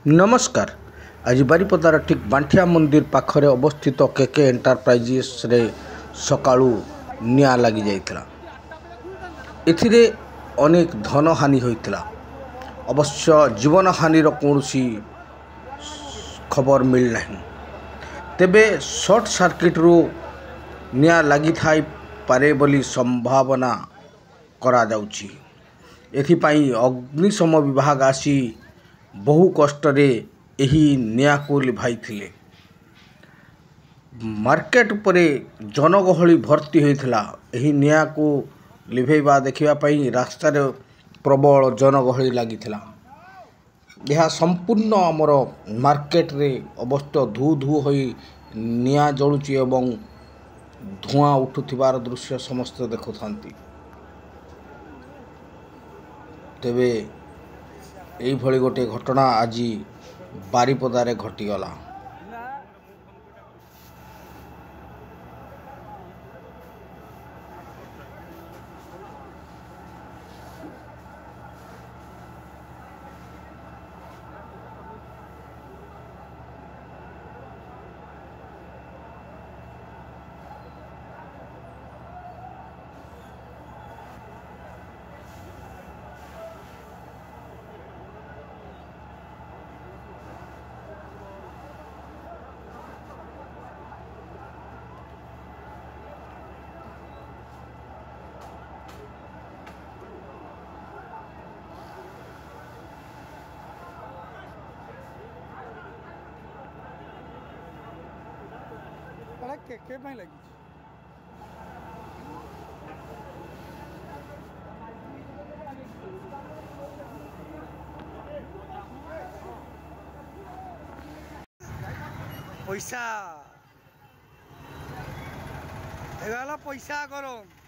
नमस्कार। आज बारिपदार ठीक बांठिया मंदिर पाखरे अवस्थित केके एंटरप्राइजेस रे सकाळू निया लगी जाइथिला। एथिरे अनेक धन हानि होइथिला। अवश्य जीवन हानिर कौनसी खबर मिल नहीं। तेबे शॉर्ट सर्किट रु निया लगी थाई पारे बोली संभावना करा जाउची। एथिपाई अग्निशम विभाग आसी बहु कष्टरे एही निया को लिभाइथिले। मार्केट उपरे जनगहली भर्ती होइथिला। एही निया को लिभेबा देखिबा पई रास्ता रे प्रबल जनगहली लागिथिला। यह संपूर्ण आमर मार्केट रे अवस्था धू धू होई निया जळुची एवं धुआं उठुथिबार दृश्य समस्त देखुथांती। तेबे एई भली गोटे घटना आज बारिपदारे घटीगला। के लगी पैसा पैसा गरम